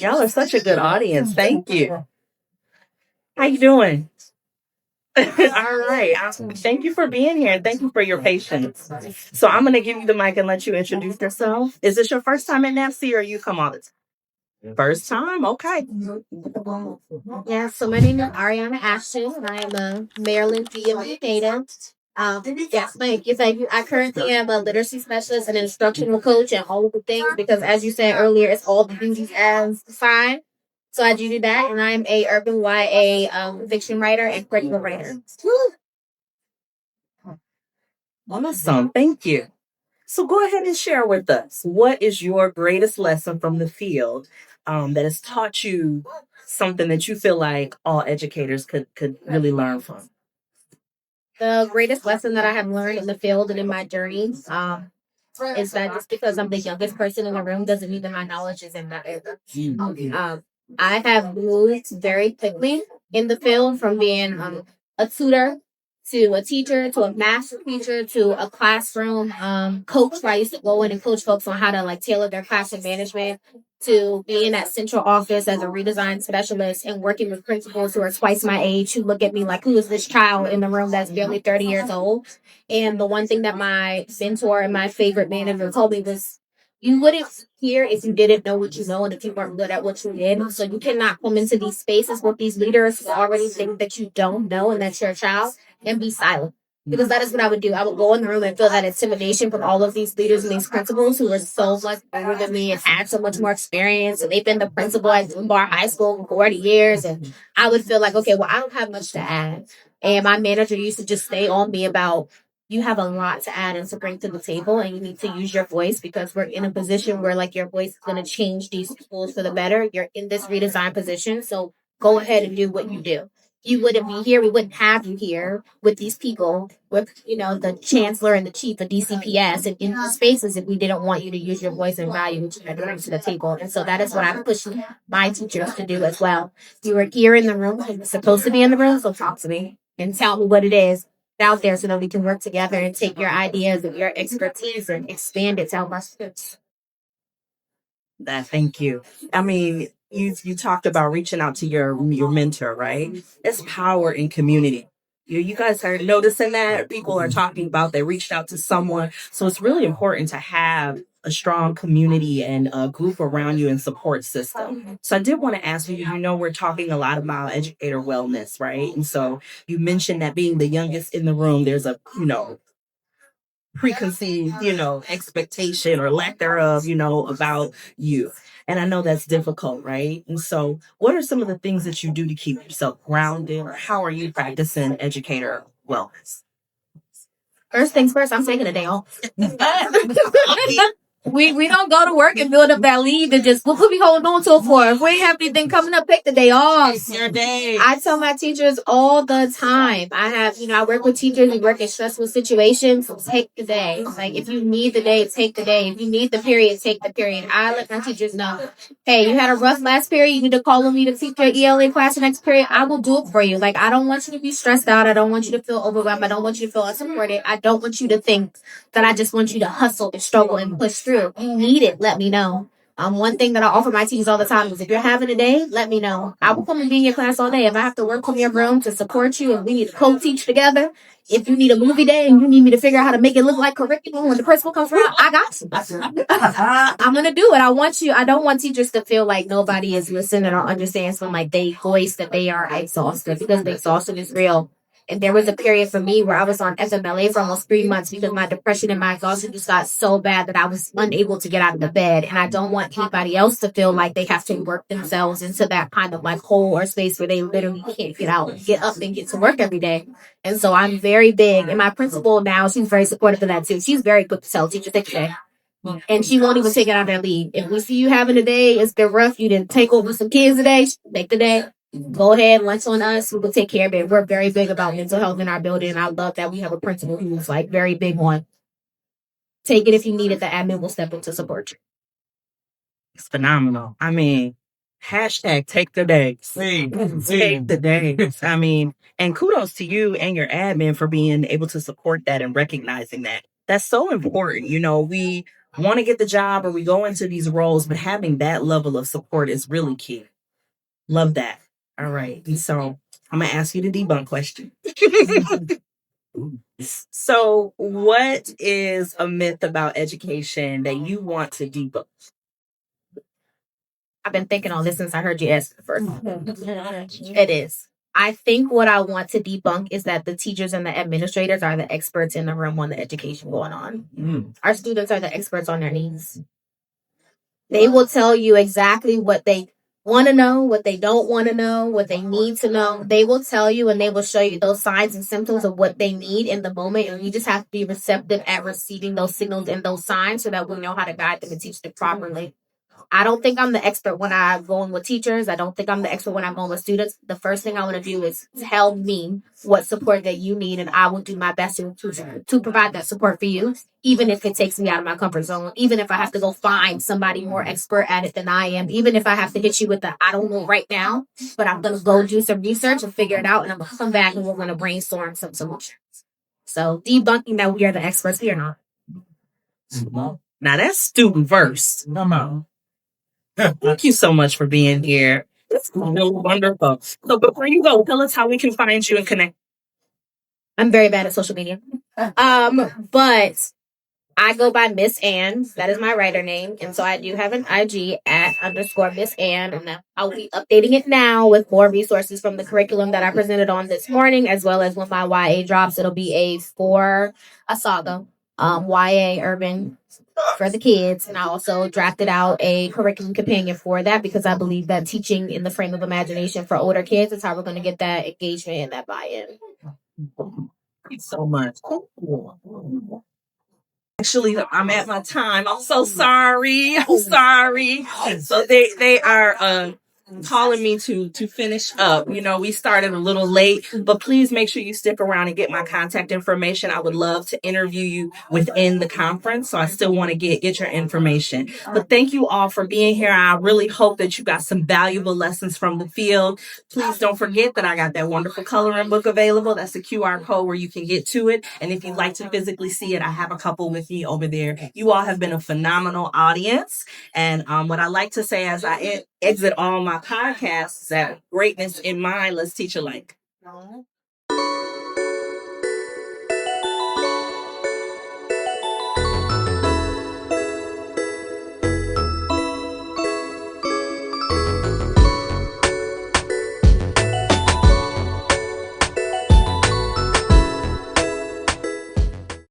Y'all are such a good audience. Thank you. How you doing? All right. Thank you for being here and thank you for your patience. So I'm going to give you the mic and let you introduce yourself. Is this your first time at NABSE or you come all the time? First time? Okay. Yeah, so my name is Ariana Ashton, and I am a Maryland GMTA native. Yes, thank you. I currently am a literacy specialist and instructional coach and all of the things because, as you said earlier, it's all the duties as assigned. So I do that, and I'm a urban YA fiction writer and curriculum writer. Awesome. Thank you. So go ahead and share with us what is your greatest lesson from the field that has taught you something that you feel like all educators could really learn from. The greatest lesson that I have learned in the field and in my journey is that just because I'm the youngest person in the room doesn't mean that my knowledge is in that area. I have moved very quickly in the field from being a tutor to a teacher to a master teacher to a classroom coach where I used to go in and coach folks on how to like tailor their classroom management to being at central office as a redesign specialist and working with principals who are twice my age who look at me like, who is this child in the room that's barely 30 years old? And the one thing that my mentor and my favorite manager told me was, you wouldn't hear if you didn't know what you know and if you weren't good at what you did. So you cannot come into these spaces with these leaders who already think that you don't know and that's your child and be silent. Because that is what I would do. I would go in the room and feel that intimidation from all of these leaders and these principals who are so much older than me and had so much more experience. And they've been the principal at Dunbar High School for 40 years. And I would feel like, okay, well, I don't have much to add. And my manager used to just stay on me about, you have a lot to add and to bring to the table, and you need to use your voice because we're in a position where like your voice is going to change these schools for the better. You're in this redesign position, so go ahead and do what you do. You wouldn't be here. We wouldn't have you here with these people, with the chancellor and the chief of DCPS and in these spaces if we didn't want you to use your voice and value which you had to bring to the table. And so that is what I push my teachers to do as well. You were here in the room, you're supposed to be in the room, so talk to me and tell me what it is out there so that we can work together and take your ideas and your expertise and expand it to help our students. Thank you. I mean, you talked about reaching out to your mentor, right? There's power in community. You guys are noticing that people are talking about they reached out to someone. So it's really important to have a strong community and a group around you and support system. So I did want to ask you, we're talking a lot about educator wellness, right? And so you mentioned that being the youngest in the room, there's a, preconceived, expectation or lack thereof, about you. And I know that's difficult, right? And so what are some of the things that you do to keep yourself grounded, or how are you practicing educator wellness? First things first, I'm taking a day off. We don't go to work and build up that leave and just, what we holding on to it for? If we ain't have anything coming up, take the day off. It's your day. I tell my teachers all the time. I work with teachers, we work in stressful situations, so take the day. Like, if you need the day, take the day. If you need the period, take the period. I let my teachers know, hey, you had a rough last period, you need to call on me to teach your ELA class the next period. I will do it for you. Like, I don't want you to be stressed out. I don't want you to feel overwhelmed. I don't want you to feel unsupported. I don't want you to think that I just want you to hustle and struggle and push through. You need it, let me know. One thing that I offer my teachers all the time is if you're having a day, let me know. I will come and be in your class all day. If I have to work from your room to support you and we need to co-teach together, if you need a movie day and you need me to figure out how to make it look like curriculum when the principal comes around, I got you. I'm going to do it. I don't want teachers to feel like nobody is listening or understands when like they voice that they are exhausted because the exhaustion is real. And there was a period for me where I was on FMLA for almost 3 months because my depression and my exhaustion just got so bad that I was unable to get out of the bed. And I don't want anybody else to feel like they have to work themselves into that kind of like hole or space where they literally can't get out, get up and get to work every day. And so I'm very big. And my principal now, she's very supportive of that too. She's very quick to tell teachers, take a day. And she won't even take it out of their leave. If we see you having a day, it's been rough, you didn't take over some kids today, take the day. Go ahead, lunch on us. We will take care of it. We're very big about mental health in our building. And I love that we have a principal who's like very big on take it if you need it. The admin will step in to support you. It's phenomenal. I mean, hashtag take the day. Take the day. I mean, and kudos to you and your admin for being able to support that and recognizing that. That's so important. We want to get the job or we go into these roles, but having that level of support is really key. Love that. All right. And so I'm going to ask you the debunk question. So, what is a myth about education that you want to debunk? I've been thinking on this since I heard you ask it first. It is. I think what I want to debunk is that the teachers and the administrators are the experts in the room on the education going on. Our students are the experts on their needs. They will tell you exactly what they want to know, what they don't want to know, what they need to know. They will tell you and they will show you those signs and symptoms of what they need in the moment. And you just have to be receptive at receiving those signals and those signs so that we know how to guide them and teach them properly. I don't think I'm the expert when I'm going with teachers. I don't think I'm the expert when I'm going with students. The first thing I want to do is tell me what support that you need, and I will do my best to provide that support for you, even if it takes me out of my comfort zone, even if I have to go find somebody more expert at it than I am, even if I have to hit you with the I don't know right now, but I'm going to go do some research and figure it out, and I'm going to come back and we're going to brainstorm some solutions. So debunking that we are the experts, we are not. Now that's student first. Thank you so much for being here. It's really wonderful. So before you go, tell us how we can find you and connect. I'm very bad at social media. But I go by Miss Ann. That is my writer name. And so I do have an IG at _Miss Ann. And I'll be updating it now with more resources from the curriculum that I presented on this morning, as well as when my YA drops, it'll be a saga, YA urban for the kids. And I also drafted out a curriculum companion for that because I believe that teaching in the frame of imagination for older kids is how we're going to get that engagement and that buy-in. Thank you so much. Actually, I'm at my time. I'm so sorry. I'm sorry. So they are calling me to finish up. You know, we started a little late, but please make sure you stick around and get my contact information. I would love to interview you within the conference. So I still want to get your information. But thank you all for being here. I really hope that you got some valuable lessons from the field. Please don't forget that I got that wonderful coloring book available. That's a QR code where you can get to it. And if you'd like to physically see it, I have a couple with me over there. You all have been a phenomenal audience. And what I like to say as I exit all my podcasts is that greatness in mind, let's teach alike.